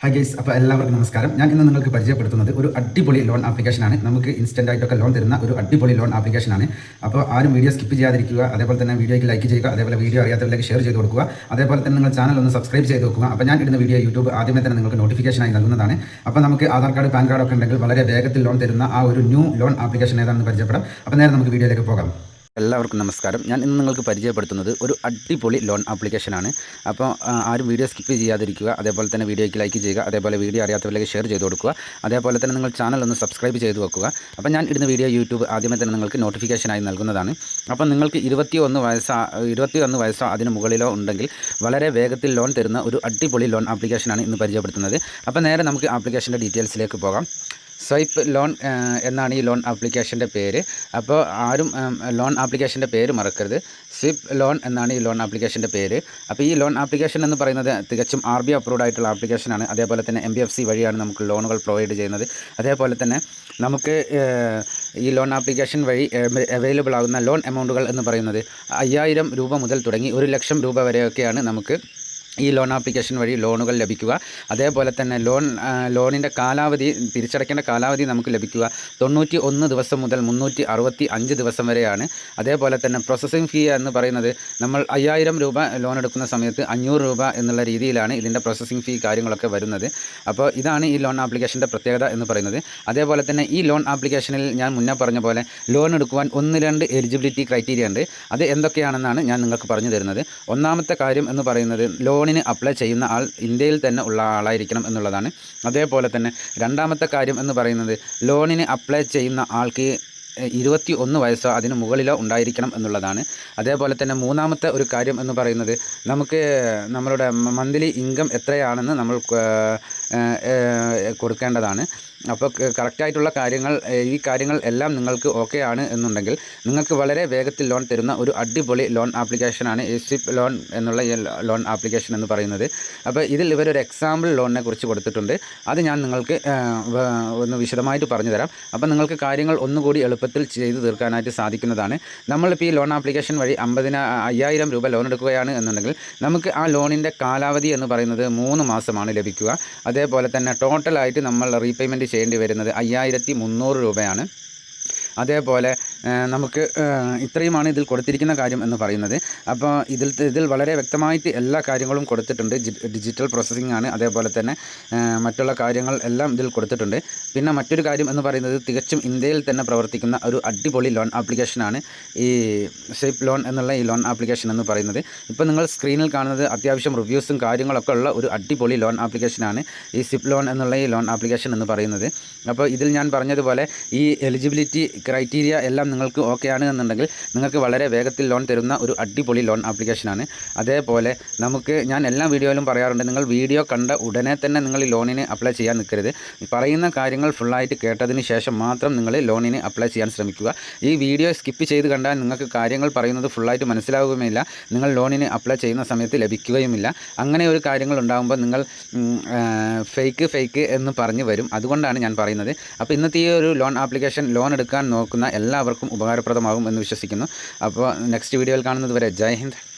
Hi guys, അപ്പോൾ എല്ലാവർക്കും നമസ്കാരം. ഞാൻ ഇന്ന് നിങ്ങൾക്ക് പരിചയപ്പെടുത്തുന്നത് ഒരു അടിപൊളി ലോൺ ആപ്ലിക്കേഷനാണ്. നമുക്ക് ഇൻസ്റ്റൻ്റ് ആയിട്ടൊക്കെ ലോൺ തരുന്ന ഒരു അടിപൊളി ലോൺ ആപ്ലിക്കേഷനാണ്. അപ്പോൾ ആരും വീഡിയോ സ്കിപ്പ് ചെയ്യാതിരിക്കുക. അതേപോലെ തന്നെ വീഡിയോയ്ക്ക് ലൈക്ക് ചെയ്യുക. അതേപോലെ വീഡിയോ അറിയാത്തവരിലേക്ക് ഷെയർ ചെയ്ത് കൊടുക്കുക. അതേപോലെ തന്നെ നിങ്ങൾ ചാനൽ ഒന്ന് സബ്സ്ക്രൈബ് ചെയ്ത് വെക്കുക. അപ്പോൾ ഞാൻ ഇടുന്ന വീഡിയോ യൂട്യൂബ് ആദ്യമേ തന്നെ നിങ്ങൾക്ക് നോട്ടിഫിക്കേഷനായി നൽകുന്നതാണ്. അപ്പോൾ നമുക്ക് ആധാർ കാർഡ്, പാൻ കാർഡ് ഒക്കെ ഉണ്ടെങ്കിൽ വളരെ വേഗത്തിൽ ലോൺ തരുന്ന ആ ഒരു ന്യൂ ലോൺ ആപ്ലിക്കേഷൻ ഏതാണെന്ന് പരിചയപ്പെടാം. അപ്പോൾ നേരെ നമുക്ക് വീഡിയോയിലേക്ക് പോകാം. എല്ലാവർക്കും നമസ്കാരം. ഞാൻ ഇന്ന് നിങ്ങൾക്ക് പരിചയപ്പെടുത്തുന്നത് ഒരു അടിപൊളി ലോൺ ആപ്ലിക്കേഷനാണ്. അപ്പോൾ ആരും വീഡിയോ സ്കിപ്പ് ചെയ്യാതിരിക്കുക. അതേപോലെ തന്നെ വീഡിയോയ്ക്ക് ലൈക്ക് ചെയ്യുക. അതേപോലെ വീഡിയോ അറിയാത്തവരിലേക്ക് ഷെയർ ചെയ്ത് കൊടുക്കുക. അതേപോലെ തന്നെ നിങ്ങൾ ചാനൽ ഒന്ന് സബ്സ്ക്രൈബ് ചെയ്ത് വെക്കുക. അപ്പോൾ ഞാൻ ഇടുന്ന വീഡിയോ യൂട്യൂബ് ആദ്യമേ തന്നെ നിങ്ങൾക്ക് നോട്ടിഫിക്കേഷനായി നൽകുന്നതാണ്. അപ്പോൾ നിങ്ങൾക്ക് 21 വയസ്സോ അതിന് മുകളിലോ ഉണ്ടെങ്കിൽ വളരെ വേഗത്തിൽ ലോൺ തരുന്ന ഒരു അടിപൊളി ലോൺ ആപ്ലിക്കേഷനാണ് ഇന്ന് പരിചയപ്പെടുത്തുന്നത്. അപ്പോൾ നേരെ നമുക്ക് ആപ്ലിക്കേഷൻ്റെ ഡീറ്റെയിൽസിലേക്ക് പോകാം. സ്വൈപ്പ് ലോൺ എന്നാണ് ഈ ലോൺ ആപ്ലിക്കേഷൻ്റെ പേര്. അപ്പോൾ ആരും ലോൺ ആപ്ലിക്കേഷൻ്റെ പേര് മറക്കരുത്. സ്വൈപ്പ് ലോൺ എന്നാണ് ഈ ലോൺ ആപ്ലിക്കേഷൻ്റെ പേര്. അപ്പോൾ ഈ ലോൺ ആപ്ലിക്കേഷൻ എന്ന് പറയുന്നത് തികച്ചും RBI അപ്രൂവ്ഡ് ആയിട്ടുള്ള ആപ്ലിക്കേഷനാണ്. അതേപോലെ തന്നെ MBFC വഴിയാണ് നമുക്ക് ലോണുകൾ പ്രൊവൈഡ് ചെയ്യുന്നത്. അതേപോലെ തന്നെ നമുക്ക് ഈ ലോൺ ആപ്ലിക്കേഷൻ വഴി അവൈലബിൾ ആകുന്ന ലോൺ എമൗണ്ടുകൾ എന്ന് പറയുന്നത് 5000 രൂപ മുതൽ തുടങ്ങി 1 ലക്ഷം രൂപ വരെയൊക്കെയാണ് നമുക്ക് ഈ ലോൺ ആപ്ലിക്കേഷൻ വഴി ലോണുകൾ ലഭിക്കുക. അതേപോലെ തന്നെ ലോണിൻ്റെ കാലാവധി, തിരിച്ചടയ്ക്കേണ്ട കാലാവധി നമുക്ക് ലഭിക്കുക 91 ദിവസം മുതൽ 365 ദിവസം വരെയാണ്. അതേപോലെ തന്നെ പ്രോസസ്സിംഗ് ഫീ എന്ന് പറയുന്നത് നമ്മൾ 5000 രൂപ ലോൺ എടുക്കുന്ന സമയത്ത് 500 രൂപ എന്നുള്ള രീതിയിലാണ് ഇതിൻ്റെ പ്രോസസ്സിംഗ് ഫീ കാര്യങ്ങളൊക്കെ വരുന്നത്. അപ്പോൾ ഇതാണ് ഈ ലോൺ ആപ്ലിക്കേഷൻ്റെ പ്രത്യേകത എന്ന് പറയുന്നത്. അതേപോലെ തന്നെ ഈ ലോൺ ആപ്ലിക്കേഷനിൽ ഞാൻ മുന്നേ പറഞ്ഞ പോലെ ലോൺ എടുക്കുവാൻ 1-2 എലിജിബിലിറ്റി ക്രൈറ്റീരിയ ഉണ്ട്. അത് എന്തൊക്കെയാണെന്നാണ് ഞാൻ നിങ്ങൾക്ക് പറഞ്ഞു തരുന്നത്. ഒന്നാമത്തെ കാര്യം എന്ന് പറയുന്നത് ലോണിന് അപ്ലൈ ചെയ്യുന്ന ആൾ ഇന്ത്യയിൽ തന്നെ ഉള്ള ആളായിരിക്കണം എന്നുള്ളതാണ്. അതേപോലെ തന്നെ രണ്ടാമത്തെ കാര്യം എന്ന് പറയുന്നത് ലോണിന് അപ്ലൈ ചെയ്യുന്ന ആൾക്ക് 21 വയസ്സോ അതിന് മുകളിലോ ഉണ്ടായിരിക്കണം എന്നുള്ളതാണ്. അതേപോലെ തന്നെ മൂന്നാമത്തെ ഒരു കാര്യം എന്ന് പറയുന്നത് നമുക്ക് നമ്മളുടെ മന്ത്ലി ഇൻകം എത്രയാണെന്ന് നമ്മൾ കൊടുക്കേണ്ടതാണ്. അപ്പോൾ കറക്റ്റായിട്ടുള്ള കാര്യങ്ങൾ, ഈ കാര്യങ്ങൾ എല്ലാം നിങ്ങൾക്ക് ഓക്കെ ആണ് എന്നുണ്ടെങ്കിൽ നിങ്ങൾക്ക് വളരെ വേഗത്തിൽ ലോൺ തരുന്ന ഒരു അടിപൊളി ലോൺ ആപ്ലിക്കേഷനാണ് ഈ സ്വൈപ്പ് ലോൺ എന്നുള്ള ഈ ലോൺ ആപ്ലിക്കേഷൻ എന്ന് പറയുന്നത്. അപ്പോൾ ഇതിൽ ഇവരൊരു എക്സാമ്പിൾ ലോണിനെ കുറിച്ച് കൊടുത്തിട്ടുണ്ട്. അത് ഞാൻ നിങ്ങൾക്ക് ഒന്ന് വിശദമായിട്ട് പറഞ്ഞു തരാം. അപ്പോൾ നിങ്ങൾക്ക് കാര്യങ്ങൾ ഒന്നുകൂടി എളുപ്പത്തിൽ ചെയ്തു തീർക്കാനായിട്ട് സാധിക്കുന്നതാണ്. നമ്മളിപ്പോൾ ഈ ലോൺ ആപ്ലിക്കേഷൻ വഴി 5000 രൂപ ലോൺ എടുക്കുകയാണ് എന്നുണ്ടെങ്കിൽ നമുക്ക് ആ ലോണിൻ്റെ കാലാവധി എന്ന് പറയുന്നത് 3 മാസമാണ് ലഭിക്കുക. അതേപോലെ തന്നെ ടോട്ടലായിട്ട് നമ്മൾ റീപേയ്മെൻറ്റ് ചെയ്യേണ്ടി വരുന്നത് 5300 രൂപയാണ്. അതേപോലെ നമുക്ക് ഇത്രയുമാണ് ഇതിൽ കൊടുത്തിരിക്കുന്ന കാര്യം എന്ന് പറയുന്നത്. അപ്പോൾ ഇതിൽ വളരെ വ്യക്തമായിട്ട് എല്ലാ കാര്യങ്ങളും കൊടുത്തിട്ടുണ്ട്. ഡിജിറ്റൽ പ്രോസസ്സിംഗ് ആണ്. അതേപോലെ തന്നെ മറ്റുള്ള കാര്യങ്ങൾ എല്ലാം ഇതിൽ കൊടുത്തിട്ടുണ്ട്. പിന്നെ മറ്റൊരു കാര്യം എന്ന് പറയുന്നത് തികച്ചും ഇന്ത്യയിൽ തന്നെ പ്രവർത്തിക്കുന്ന ഒരു അടിപൊളി ലോൺ ആപ്ലിക്കേഷനാണ് ഈ സ്വൈപ്പ് ലോൺ എന്നുള്ള ഈ ലോൺ ആപ്ലിക്കേഷൻ എന്ന് പറയുന്നത്. ഇപ്പോൾ നിങ്ങൾ സ്ക്രീനിൽ കാണുന്നത് അത്യാവശ്യം റിവ്യൂസും കാര്യങ്ങളൊക്കെ ഉള്ള ഒരു അടിപൊളി ലോൺ ആപ്ലിക്കേഷനാണ് ഈ സ്വൈപ്പ് ലോൺ എന്നുള്ള ഈ ലോൺ ആപ്ലിക്കേഷൻ എന്ന് പറയുന്നത്. അപ്പോൾ ഇതിൽ ഞാൻ പറഞ്ഞതുപോലെ ഈ എലിജിബിലിറ്റി ക്രൈറ്റീരിയ എല്ലാം നിങ്ങൾക്ക് ഓക്കെ ആണ് എന്നുണ്ടെങ്കിൽ നിങ്ങൾക്ക് വളരെ വേഗത്തിൽ ലോൺ തരുന്ന ഒരു അടിപൊളി ലോൺ ആപ്ലിക്കേഷനാണ്. അതേപോലെ ഞാൻ എല്ലാ വീഡിയോയിലും പറയാറുണ്ട്, നിങ്ങൾ വീഡിയോ കണ്ട ഉടനെ തന്നെ നിങ്ങൾ ഈ ലോണിന് അപ്ലൈ ചെയ്യാൻ നിൽക്കരുത്. പറയുന്ന കാര്യങ്ങൾ ഫുള്ളായിട്ട് കേട്ടതിന് ശേഷം മാത്രം നിങ്ങൾ ലോണിന് അപ്ലൈ ചെയ്യാൻ ശ്രമിക്കുക. ഈ വീഡിയോ സ്കിപ്പ് ചെയ്ത് കണ്ടാൽ നിങ്ങൾക്ക് കാര്യങ്ങൾ പറയുന്നത് ഫുള്ളായിട്ട് മനസ്സിലാവുകയുമില്ല, നിങ്ങൾ ലോണിന് അപ്ലൈ ചെയ്യുന്ന സമയത്ത് ലഭിക്കുകയുമില്ല. അങ്ങനെ ഒരു കാര്യങ്ങൾ ഉണ്ടാകുമ്പോൾ നിങ്ങൾ ഫേക്ക് എന്ന് പറഞ്ഞു വരും. അതുകൊണ്ടാണ് ഞാൻ പറയുന്നത്. അപ്പോൾ ഇന്നത്തെ ഈ ഒരു ലോൺ ആപ്ലിക്കേഷൻ ലോൺ എടുക്കാൻ നോക്കുന്ന എല്ലാവർക്കും ഉപകാരപ്രദമാകും എന്ന് വിശ്വസിക്കുന്നു. അപ്പോൾ നെക്സ്റ്റ് വീഡിയോയിൽ കാണുന്നത് വരെ ജയ് ഹിന്ദ്.